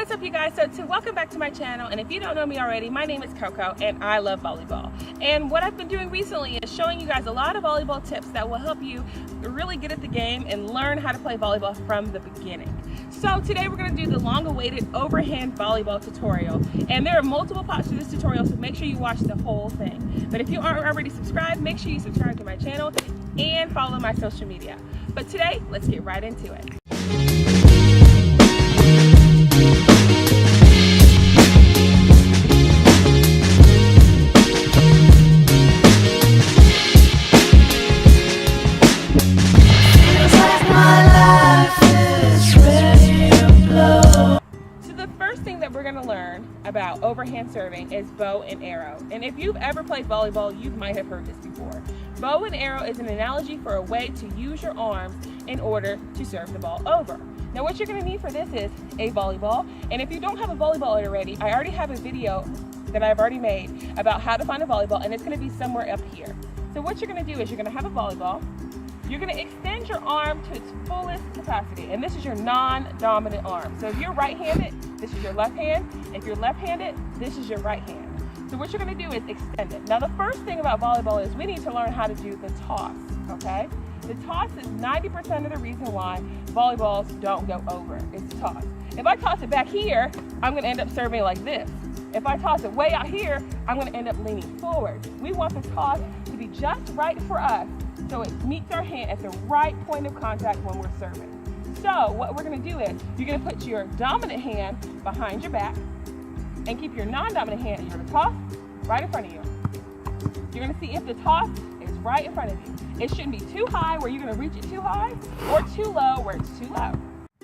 What's up, you guys? Welcome back to my channel, and if you don't know me already, my name is Koko and I love volleyball. And what I've been doing recently is showing you guys a lot of volleyball tips that will help you really get at the game and learn how to play volleyball from the beginning. So today we're going to do the long-awaited overhand volleyball tutorial, and there are multiple parts to this tutorial, so make sure you watch the whole thing. But if you aren't already subscribed, make sure you subscribe to my channel and follow my social media. But today, let's get right into it. We're going to learn about overhand serving is bow and arrow. And if you've ever played volleyball, you might have heard this before. Bow and arrow is an analogy for a way to use your arms in order to serve the ball over. Now what you're going to need for this is a volleyball. And if you don't have a volleyball already, I already have a video that I've already made about how to find a volleyball, and it's going to be somewhere up here. So what you're going to do is you're going to have a volleyball. You're going to extend your arm to its fullest capacity, and this is your non-dominant arm. So if you're right-handed, this is your left hand. If you're left-handed, this is your right hand. So what you're going to do is extend it. Now the first thing about volleyball is we need to learn how to do the toss, okay? The toss is 90% of the reason why volleyballs don't go over. It's toss. If I toss it back here, I'm going to end up serving like this. If I toss it way out here, I'm going to end up leaning forward. We want the toss to be just right for us, so it meets our hand at the right point of contact when we're serving. So what we're going to do is you're going to put your dominant hand behind your back and keep your non-dominant hand, you're going to toss right in front of you. You're going to see if the toss is right in front of you. It shouldn't be too high where you're going to reach it too high, or too low where it's too low.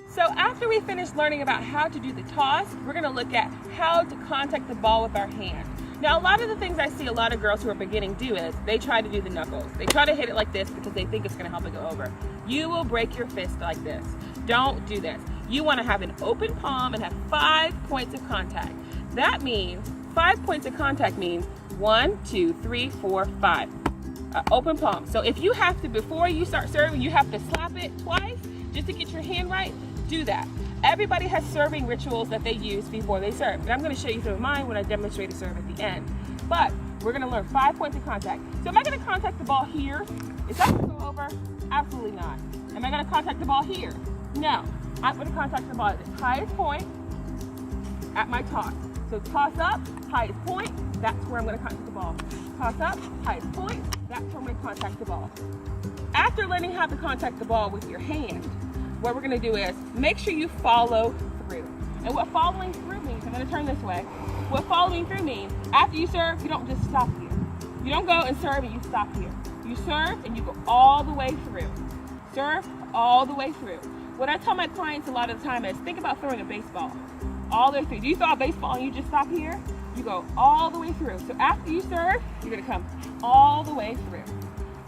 So after we finish learning about how to do the toss, we're going to look at how to contact the ball with our hand. Now, a lot of the things I see a lot of girls who are beginning do is they try to do the knuckles. They try to hit it like this because they think it's going to help it go over. You will break your fist like this. Don't do this. You want to have an open palm and have 5 points of contact. That means 5 points of contact means 1, 2, 3, 4, 5. Open palm. So if you have to, before you start serving, you have to slap it twice just to get your hand right, do that. Everybody has serving rituals that they use before they serve. And I'm going to show you some of mine when I demonstrate a serve at the end. But we're going to learn 5 points of contact. So am I going to contact the ball here? Is that going to go over? Absolutely not. Am I going to contact the ball here? No. I'm going to contact the ball at the highest point at my toss. So toss up, highest point, that's where I'm going to contact the ball. Toss up, highest point, that's where I'm going to contact the ball. After learning how to contact the ball with your hand, what we're going to do is make sure you follow through. And what following through means, I'm going to turn this way. What following through means, after you serve, you don't just stop here. You don't go and serve and you stop here. You serve and you go all the way through. Serve all the way through. What I tell my clients a lot of the time is, think about throwing a baseball all the way through. Do you throw a baseball and you just stop here? You go all the way through. So after you serve, you're going to come all the way through.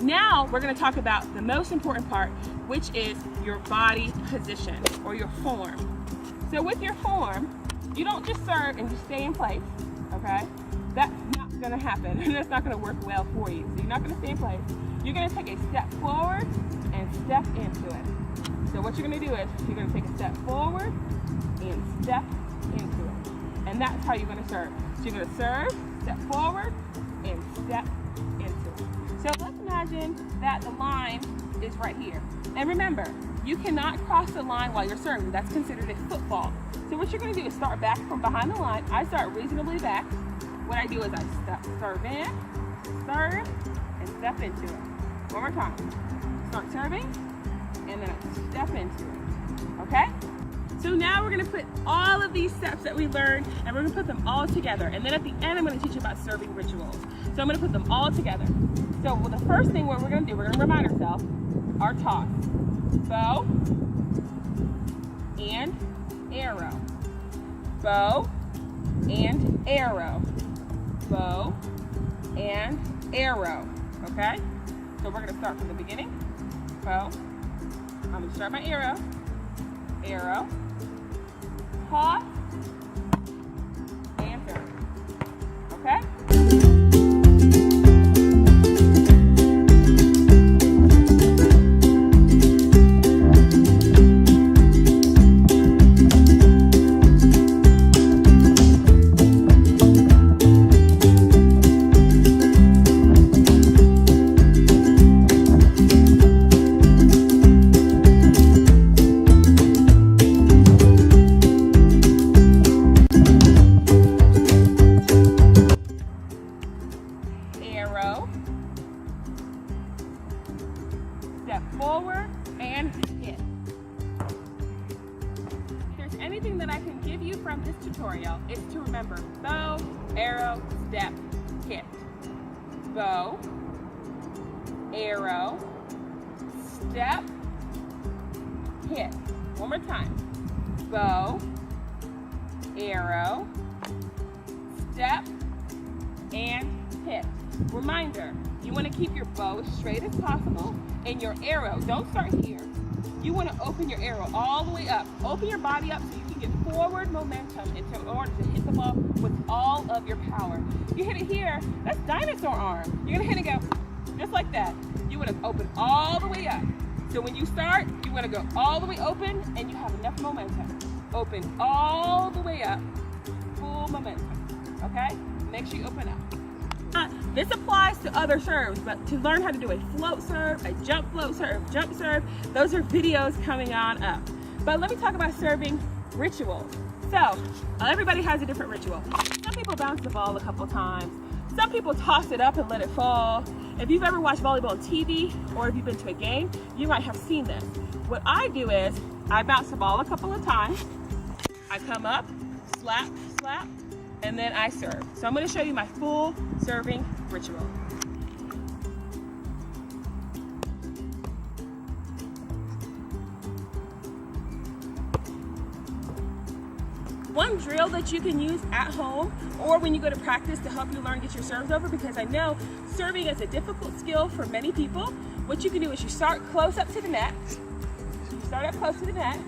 Now we're going to talk about the most important part, which is your body position or your form. So with your form, you don't just serve and just stay in place, okay? That's not going to happen, and that's not going to work well for you. So you're not going to stay in place. You're going to take a step forward and step into it. So what you're going to do is you're going to take a step forward and step into it. And that's how you're going to serve. So you're going to serve, step forward, and step into it. So let's imagine that the line is right here. And remember, you cannot cross the line while you're serving. That's considered a football. So what you're going to do is start back from behind the line. I start reasonably back. What I do is I serve in, serve, and step into it. One more time. Start serving, and then I step into it. Okay? So now we're going to put all of these steps that we learned, and we're going to put them all together. And then at the end, I'm going to teach you about serving rituals. So I'm going to put them all together. So the first thing what we're going to do, we're going to remind ourselves, our toss. Bow and arrow. Bow and arrow. Bow and arrow. Okay? So we're going to start from the beginning. Bow. I'm going to start my arrow. Arrow. Toss. And serve. Okay? I can give you from this tutorial is to remember bow, arrow, step, hit. Bow, arrow, step, hit. One more time. Bow, arrow, step, and hit. Reminder, you want to keep your bow as straight as possible, and your arrow, don't start here. You want to open your arrow all the way up. Open your body up so you can get forward momentum in order to hit the ball with all of your power. You hit it here, that's dinosaur arm. You're going to hit it go just like that. You want to open all the way up. So when you start, you want to go all the way open and you have enough momentum. Open all the way up, full momentum, okay? Make sure you open up. This applies to other serves, but to learn how to do a float serve, a jump float serve, jump serve, those are videos coming on up. But let me talk about serving rituals. So, everybody has a different ritual. Some people bounce the ball a couple times. Some people toss it up and let it fall. If you've ever watched volleyball on TV, or if you've been to a game, you might have seen this. What I do is, I bounce the ball a couple of times, I come up, slap, slap, and then I serve. So I'm going to show you my full serving ritual. One drill that you can use at home or when you go to practice to help you learn get your serves over, because I know serving is a difficult skill for many people. What you can do is you start close up to the net. You start up close to the net,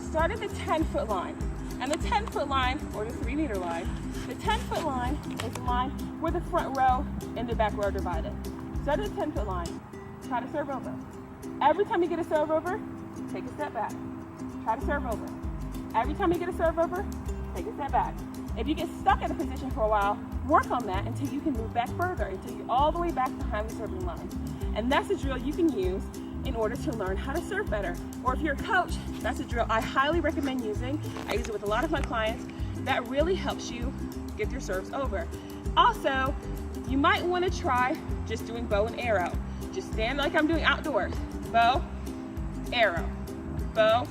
start at the 10-foot line. And the 10-foot line, or the 3-meter line, the 10-foot line is the line where the front row and the back row are divided. Start at the 10-foot line, try to serve over. Every time you get a serve over, take a step back. Try to serve over. Every time you get a serve over, take a step back. If you get stuck in a position for a while, work on that until you can move back further, until you're all the way back behind the serving line. And that's a drill you can use in order to learn how to serve better. Or if you're a coach, that's a drill I highly recommend using. I use it with a lot of my clients. That really helps you get your serves over. Also, you might want to try just doing bow and arrow. Just stand like I'm doing outdoors. Bow, arrow, bow,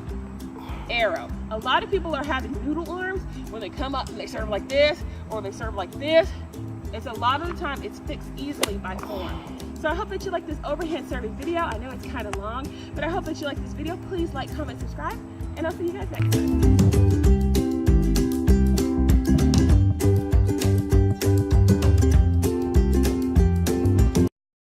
arrow. A lot of people are having noodle arms when they come up and they serve like this, or they serve like this. It's a lot of the time it's fixed easily by form. So I hope that you like this overhand serving video. I know it's kind of long, but I hope that you like this video. Please like, comment, subscribe, and I'll see you guys next time.